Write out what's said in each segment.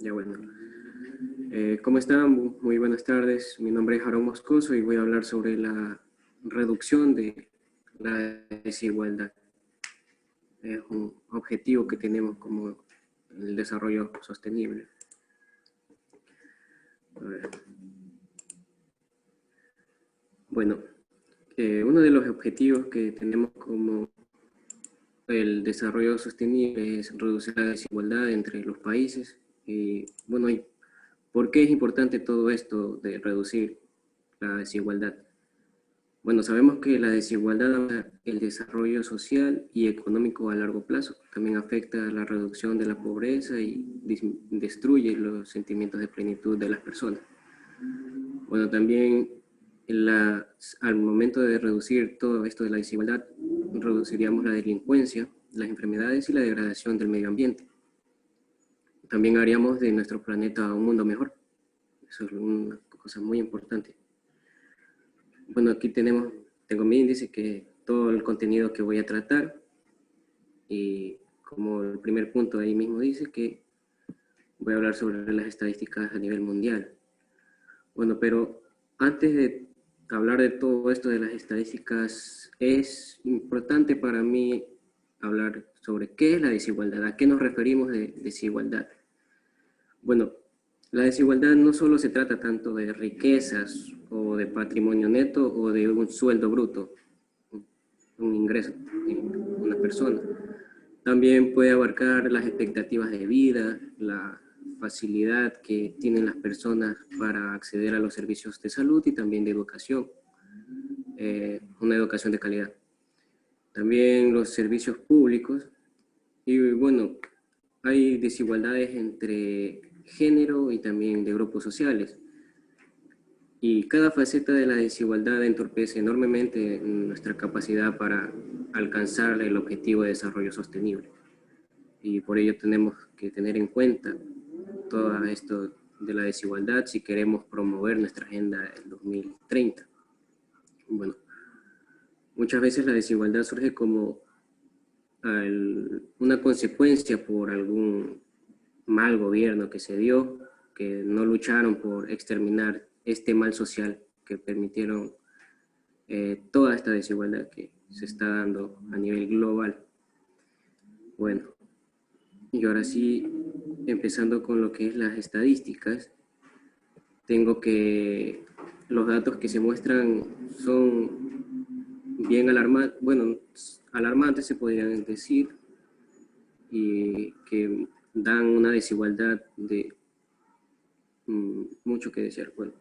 Ya bueno. ¿Cómo están? Muy buenas tardes. Mi nombre es Aaron Moscoso y voy a hablar sobre la reducción de la desigualdad. Es un objetivo que tenemos como el desarrollo sostenible. A ver. Bueno, uno de los objetivos que tenemos como el desarrollo sostenible es reducir la desigualdad entre los países. Y bueno, ¿por qué es importante todo esto de reducir la desigualdad? Bueno, sabemos que la desigualdad, el desarrollo social y económico a largo plazo, también afecta a la reducción de la pobreza y destruye los sentimientos de plenitud de las personas. Bueno, también al momento de reducir todo esto de la desigualdad, reduciríamos la delincuencia, las enfermedades y la degradación del medio ambiente. También haríamos de nuestro planeta un mundo mejor. Eso es una cosa muy importante. Bueno, aquí tengo mi índice, que todo el contenido que voy a tratar, y como el primer punto ahí mismo dice que voy a hablar sobre las estadísticas a nivel mundial. Bueno, pero antes de hablar de todo esto de las estadísticas, es importante para mí hablar sobre qué es la desigualdad, a qué nos referimos de desigualdad. Bueno, la desigualdad no solo se trata tanto de riquezas o de patrimonio neto o de un sueldo bruto, un ingreso en una persona. También puede abarcar las expectativas de vida, la facilidad que tienen las personas para acceder a los servicios de salud y también de educación, una educación de calidad. También los servicios públicos. Y bueno, hay desigualdades entre género y también de grupos sociales. Y cada faceta de la desigualdad entorpece enormemente nuestra capacidad para alcanzar el objetivo de desarrollo sostenible. Y por ello tenemos que tener en cuenta todo esto de la desigualdad si queremos promover nuestra agenda del 2030. Bueno, muchas veces la desigualdad surge como una consecuencia por algún mal gobierno que se dio, que no lucharon por exterminar este mal social que permitieron toda esta desigualdad que se está dando a nivel global. Bueno, y ahora sí, empezando con lo que es las estadísticas, tengo que los datos que se muestran son bien alarmantes, bueno, alarmantes se podrían decir, y que dan una desigualdad de mucho que desear. Bueno,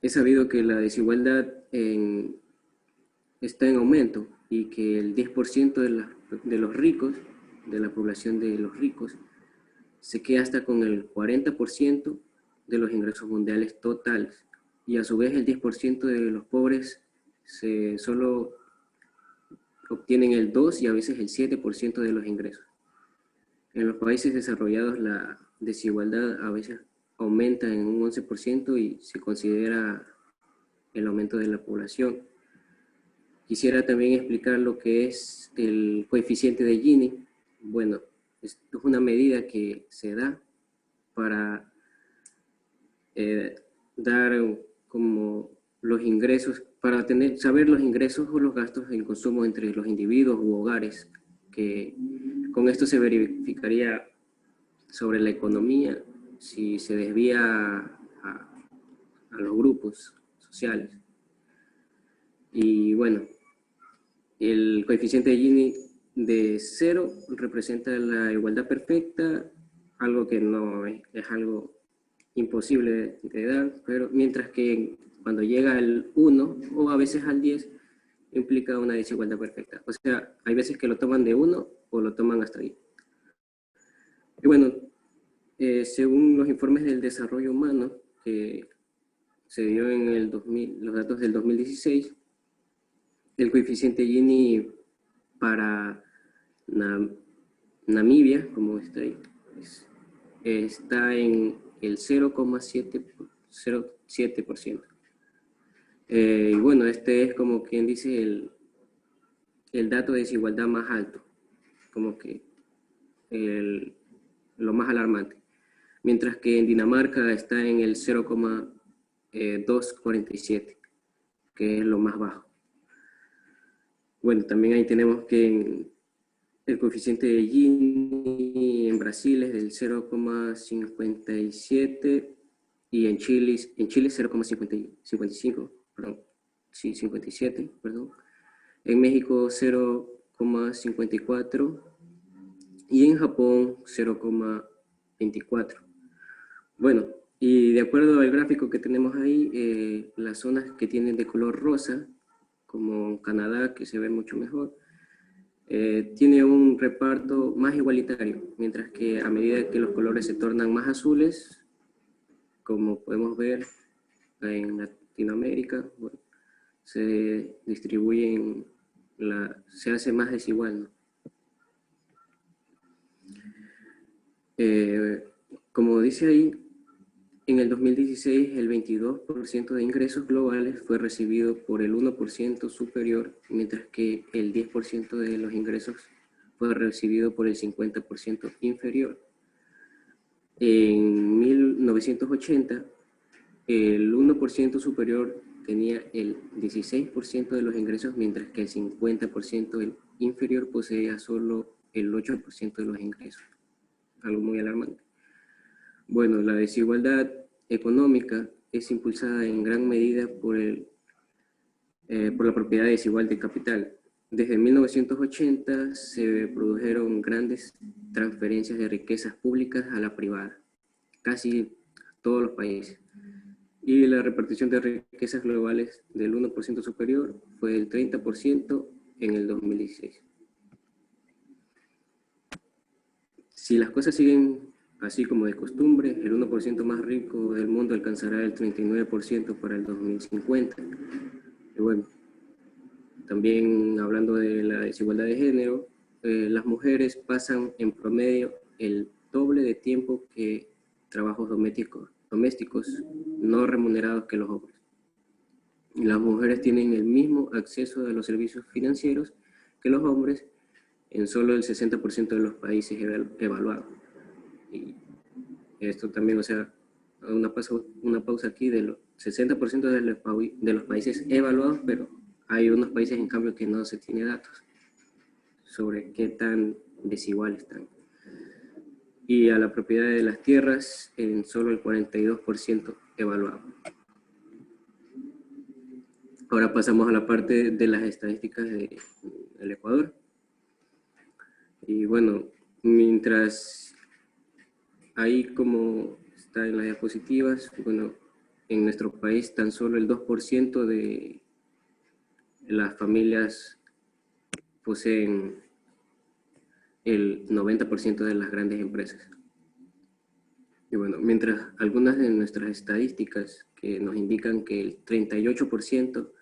he sabido que la desigualdad está en aumento y que el 10% de los ricos, de la población de los ricos, se queda hasta con el 40% de los ingresos mundiales totales. Y a su vez el 10% de los pobres solo obtienen el 2 y a veces el 7% de los ingresos. En los países desarrollados la desigualdad a veces aumenta en un 11% y se considera el aumento de la población. Quisiera también explicar lo que es el coeficiente de Gini. Bueno, es una medida que se da para dar como los ingresos, para saber los ingresos o los gastos en consumo entre los individuos u hogares, que con esto se verificaría sobre la economía si se desvía a los grupos sociales. Y bueno, el coeficiente de Gini de 0 representa la igualdad perfecta, algo que no es algo imposible de dar, pero mientras que cuando llega al 1 o a veces al 10 implica una desigualdad perfecta. O sea, hay veces que lo toman de 1 o lo toman hasta 10. Y bueno, según los informes del desarrollo humano que se dio en el 2000, los datos del 2016, el coeficiente Gini para Namibia, como está ahí, está en el 0,07%. Y bueno, este es como quien dice el dato de desigualdad más alto, como que lo más alarmante. mientras que en Dinamarca está en el 0,247, que es lo más bajo. Bueno, también ahí tenemos que el coeficiente de Gini en Brasil es del 0,57 y en Chile 0,55, perdón, sí, 57, perdón. En México 0,54 y en Japón 0,24. Bueno, y de acuerdo al gráfico que tenemos ahí, las zonas que tienen de color rosa, como Canadá, que se ve mucho mejor, tiene un reparto más igualitario, mientras que a medida que los colores se tornan más azules, como podemos ver en Latinoamérica, bueno, se distribuyen, se hace más desigual, ¿no? Como dice ahí, en el 2016 el 22% de ingresos globales fue recibido por el 1% superior, mientras que el 10% de los ingresos fue recibido por el 50% inferior. En 1980, el 1% superior tenía el 16% de los ingresos, mientras que el 50% del inferior poseía solo el 8% de los ingresos. Algo muy alarmante. Bueno, la desigualdad económica es impulsada en gran medida por la propiedad desigual de capital. Desde 1980 se produjeron grandes transferencias de riquezas públicas a la privada, casi todos los países. Y la repartición de riquezas globales del 1% superior fue del 30% en el 2016. Si las cosas siguen así como de costumbre, el 1% más rico del mundo alcanzará el 39% para el 2050. Y bueno, también hablando de la desigualdad de género, las mujeres pasan en promedio el doble de tiempo que trabajos domésticos no remunerados que los hombres. Y las mujeres tienen el mismo acceso a los servicios financieros que los hombres en solo el 60% de los países evaluados. Y esto también, o sea, una pausa aquí de los 60% de los países evaluados, pero hay unos países en cambio que no se tiene datos sobre qué tan desigual están. Y a la propiedad de las tierras en solo el 42% evaluado. Ahora pasamos a la parte de las estadísticas del Ecuador. Y bueno, mientras ahí como está en las diapositivas, bueno, en nuestro país tan solo el 2% de las familias poseen el 90% de las grandes empresas. Y bueno, mientras algunas de nuestras estadísticas que nos indican que el 38%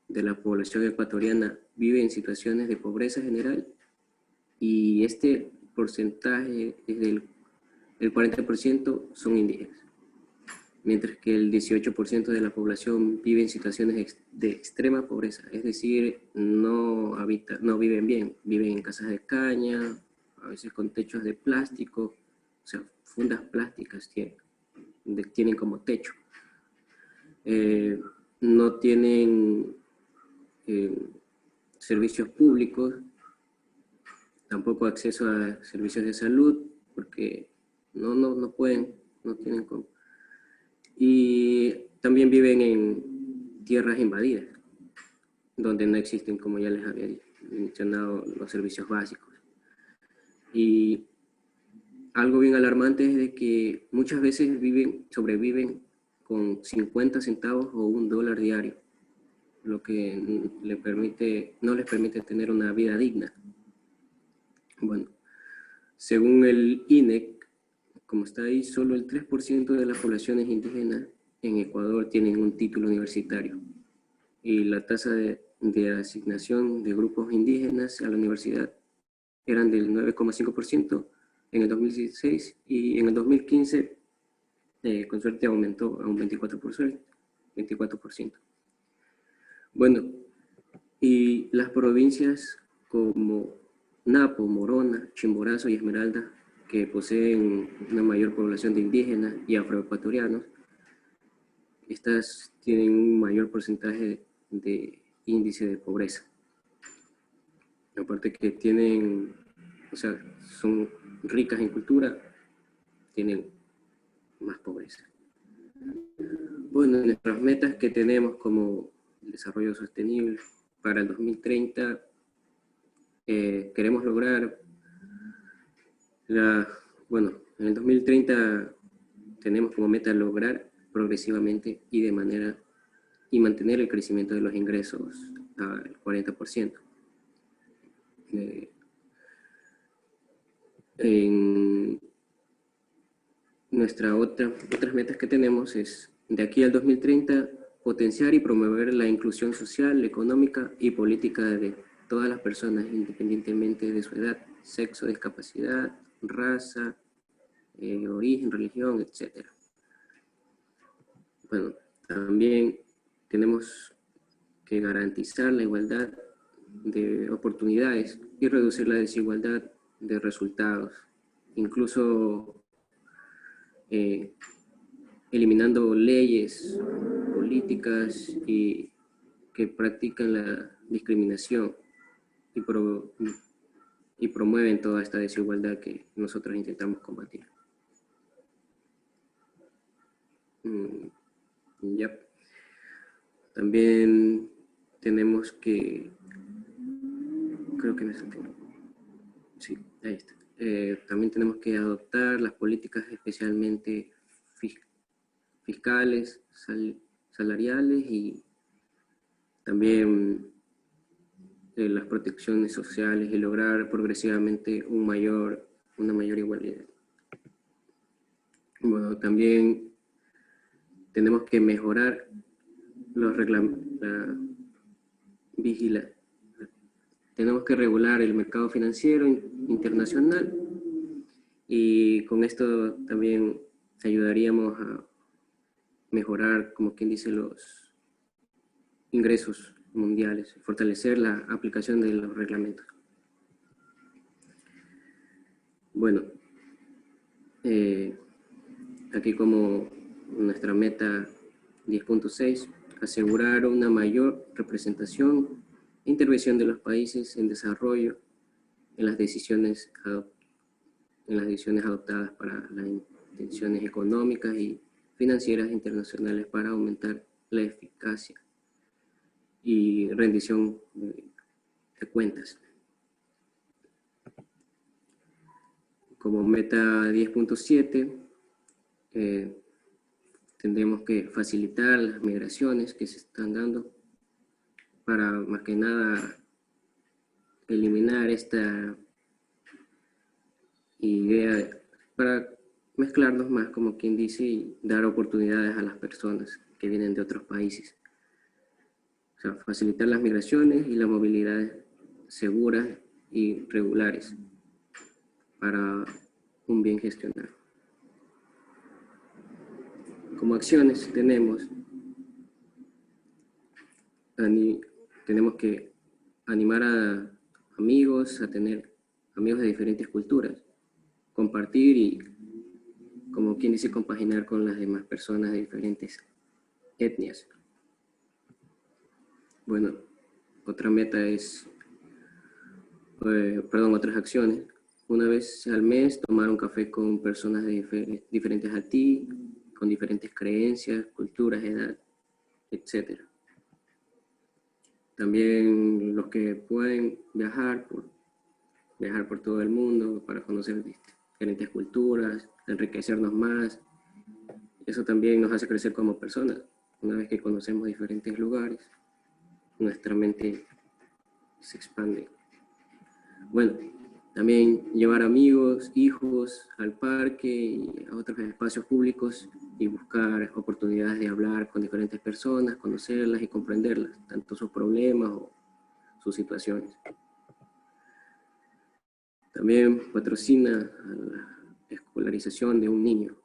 de la población ecuatoriana vive en situaciones de pobreza general, y este porcentaje es el 40% son indígenas, mientras que el 18% de la población vive en situaciones de extrema pobreza, es decir, no viven bien, viven en casas de caña, a veces con techos de plástico, o sea, fundas plásticas tienen como techo. No tienen servicios públicos, tampoco acceso a servicios de salud, porque no pueden, no tienen cómo. Y también viven en tierras invadidas, donde no existen, como ya les había mencionado, los servicios básicos. Y algo bien alarmante es de que muchas veces sobreviven con 50 centavos o $1 diario, lo que no les permite tener una vida digna. Bueno, según el INEC, como está ahí, solo el 3% de las poblaciones indígenas en Ecuador tienen un título universitario. Y la tasa de asignación de grupos indígenas a la universidad eran del 9,5% en el 2016 y en el 2015 con suerte aumentó a un 24%. Bueno, y las provincias como Napo, Morona, Chimborazo y Esmeralda que poseen una mayor población de indígenas y afroecuatorianos, estas tienen un mayor porcentaje de índice de pobreza. Aparte que tienen, o sea, son ricas en cultura, tienen más pobreza. Bueno, nuestras metas que tenemos como desarrollo sostenible para el 2030, queremos lograr bueno, en el 2030 tenemos como meta lograr progresivamente y mantener el crecimiento de los ingresos al 40%. En otras metas que tenemos es, de aquí al 2030, potenciar y promover la inclusión social, económica y política de todas las personas, independientemente de su edad, sexo, discapacidad, raza, origen, religión, etc. Bueno, también tenemos que garantizar la igualdad de oportunidades y reducir la desigualdad de resultados, incluso eliminando leyes, políticas que practican la discriminación y promueven toda esta desigualdad que nosotros intentamos combatir. Ya. También tenemos que, creo que me salté. Sí, ahí está. También tenemos que adoptar las políticas especialmente fiscales, salariales y también las protecciones sociales y lograr progresivamente una mayor igualdad. Bueno, también tenemos que mejorar tenemos que regular el mercado financiero internacional y con esto también ayudaríamos a mejorar, como quien dice, los ingresos mundiales, fortalecer la aplicación de los reglamentos. Bueno, aquí como nuestra meta 10.6, asegurar una mayor representación e intervención de los países en desarrollo en las decisiones adoptadas para las intenciones económicas y financieras internacionales para aumentar la eficacia y rendición de cuentas. Como meta 10.7, tendremos que facilitar las migraciones que se están dando para, más que nada, eliminar esta idea, para mezclarnos más, como quien dice, y dar oportunidades a las personas que vienen de otros países. O sea, facilitar las migraciones y la movilidad seguras y regulares para un bien gestionado. Como acciones tenemos que animar a amigos a tener amigos de diferentes culturas, compartir y, como quien dice, compaginar con las demás personas de diferentes etnias. Bueno, otra meta es, otras acciones. Una vez al mes tomar un café con personas diferentes a ti, con diferentes creencias, culturas, edad, etc. También los que pueden viajar por todo el mundo para conocer diferentes culturas, enriquecernos más. Eso también nos hace crecer como personas. Una vez que conocemos diferentes lugares, nuestra mente se expande. Bueno, también llevar amigos, hijos al parque y a otros espacios públicos y buscar oportunidades de hablar con diferentes personas, conocerlas y comprenderlas, tanto sus problemas o sus situaciones. También patrocina la escolarización de un niño.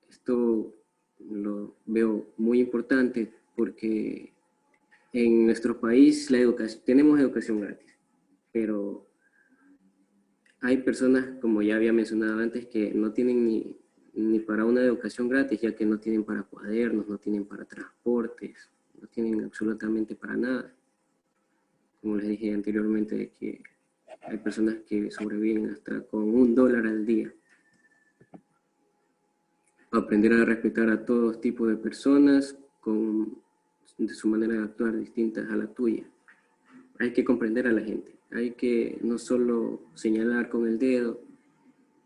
Esto lo veo muy importante porque en nuestro país tenemos educación gratis, pero hay personas, como ya había mencionado antes, que no tienen ni para una educación gratis, ya que no tienen para cuadernos, no tienen para transportes, no tienen absolutamente para nada. Como les dije anteriormente, que hay personas que sobreviven hasta con $1 al día. Aprender a respetar a todos tipos de personas de su manera de actuar distintas a la tuya. Hay que comprender a la gente. Hay que no solo señalar con el dedo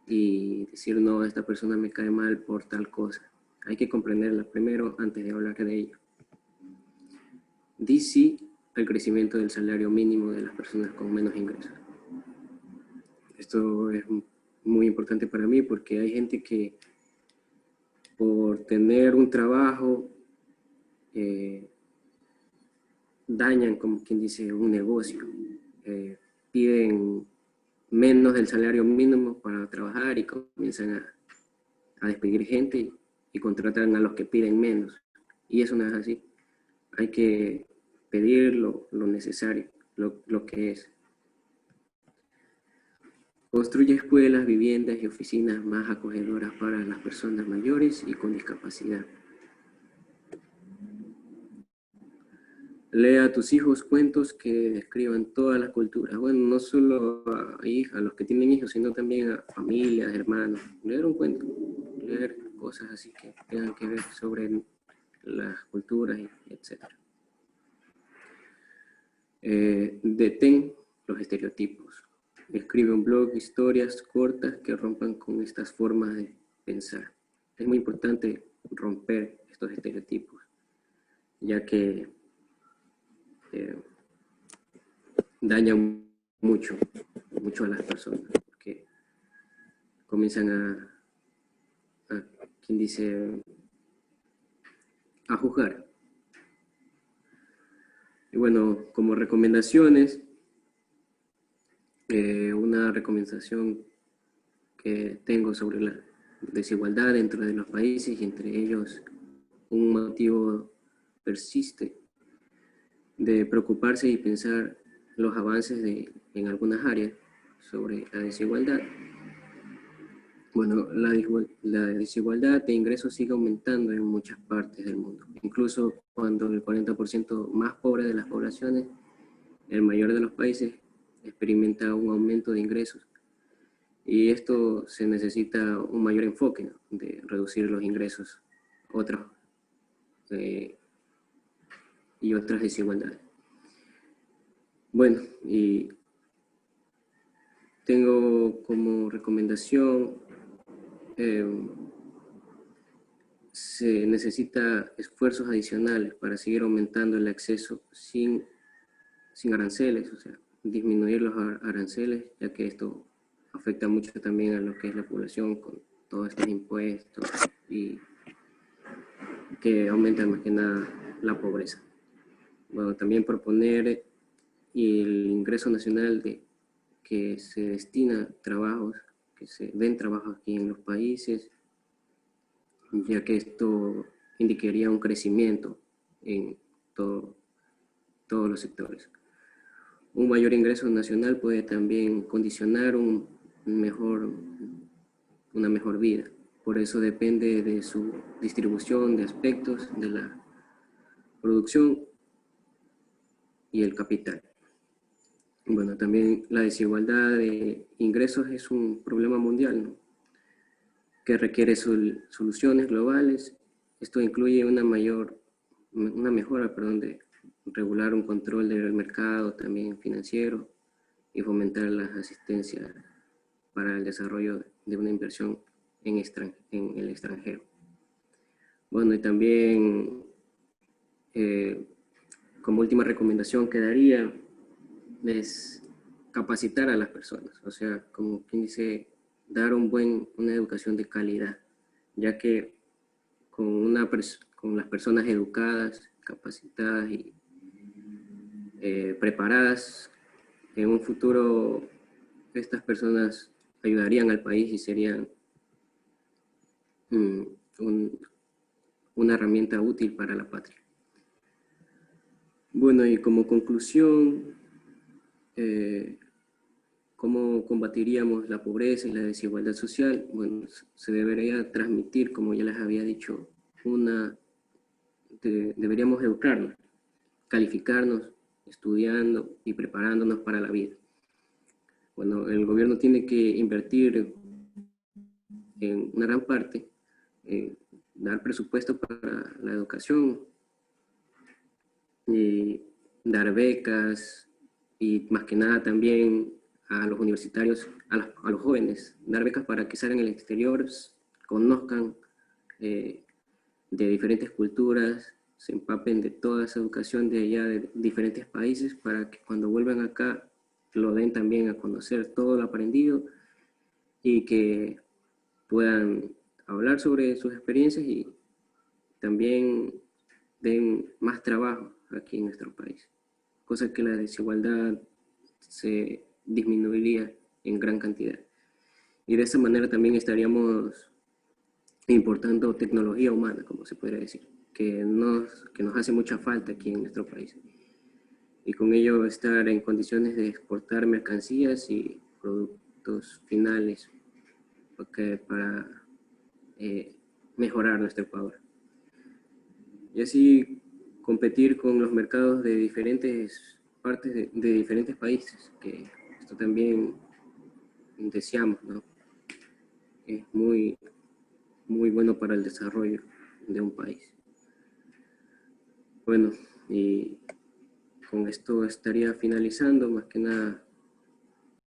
y decir, no, esta persona me cae mal por tal cosa. Hay que comprenderla primero antes de hablar de ella. Di sí al crecimiento del salario mínimo de las personas con menos ingresos. Esto es muy importante para mí porque hay gente que por tener un trabajo dañan, como quien dice, un negocio. Piden menos del salario mínimo para trabajar y comienzan a despedir gente y contratan a los que piden menos. Y eso no es así. Hay que pedir lo necesario, lo que es. Construye escuelas, viviendas y oficinas más acogedoras para las personas mayores y con discapacidad. Lee a tus hijos cuentos que describan todas las culturas. Bueno, no solo a los que tienen hijos, sino también a familias, hermanos. Leer un cuento, leer cosas así que tengan que ver sobre las culturas, etc. Detén los estereotipos. Escribe un blog, historias cortas que rompan con estas formas de pensar. Es muy importante romper estos estereotipos, ya que dañan mucho a las personas, porque comienzan quien dice, a juzgar. Y bueno, como recomendaciones, una recomendación que tengo sobre la desigualdad dentro de los países y entre ellos un motivo persiste de preocuparse y pensar los avances en algunas áreas sobre la desigualdad. Bueno, la desigualdad de ingresos sigue aumentando en muchas partes del mundo, incluso cuando el 40% más pobre de las poblaciones, el mayor de los países, experimenta un aumento de ingresos. Y esto se necesita un mayor enfoque, ¿no?, de reducir los ingresos y otras desigualdades. Bueno, y tengo como recomendación, se necesita esfuerzos adicionales para seguir aumentando el acceso sin aranceles, o sea, disminuir los aranceles, ya que esto afecta mucho también a lo que es la población con todos estos impuestos y que aumentan más que nada la pobreza. Bueno, también proponer el ingreso nacional que se destina a trabajos, que se den trabajos aquí en los países, ya que esto indicaría un crecimiento en todos los sectores. Un mayor ingreso nacional puede también condicionar una mejor vida. Por eso depende de su distribución de aspectos de la producción y el capital. Bueno, también la desigualdad de ingresos es un problema mundial, ¿no?, que requiere soluciones globales. Esto incluye una mejora de regular un control del mercado también financiero y fomentar la asistencia para el desarrollo de una inversión en el extranjero. Bueno, y también como última recomendación que daría es capacitar a las personas, o sea, como quien dice, dar una educación de calidad, ya que con las personas educadas, capacitadas y preparadas, en un futuro estas personas ayudarían al país y serían una herramienta útil para la patria. Bueno, y como conclusión, ¿cómo combatiríamos la pobreza y la desigualdad social? Bueno, se debería transmitir, como ya les había dicho, deberíamos educarnos, calificarnos, estudiando y preparándonos para la vida. Bueno, el gobierno tiene que invertir en una gran parte, dar presupuesto para la educación, dar becas y más que nada también a los universitarios, a los jóvenes, dar becas para que salgan al exterior, conozcan de diferentes culturas, se empapen de toda esa educación de allá de diferentes países para que cuando vuelvan acá lo den también a conocer todo lo aprendido y que puedan hablar sobre sus experiencias y también den más trabajo aquí en nuestro país, cosa que la desigualdad se disminuiría en gran cantidad. Y de esa manera también estaríamos importando tecnología humana, como se podría decir, que nos hace mucha falta aquí en nuestro país. Y con ello estar en condiciones de exportar mercancías y productos finales para mejorar nuestro Ecuador. Y así competir con los mercados de diferentes partes de diferentes países, que esto también deseamos, ¿no? Es muy bueno para el desarrollo de un país. Bueno, y con esto estaría finalizando, más que nada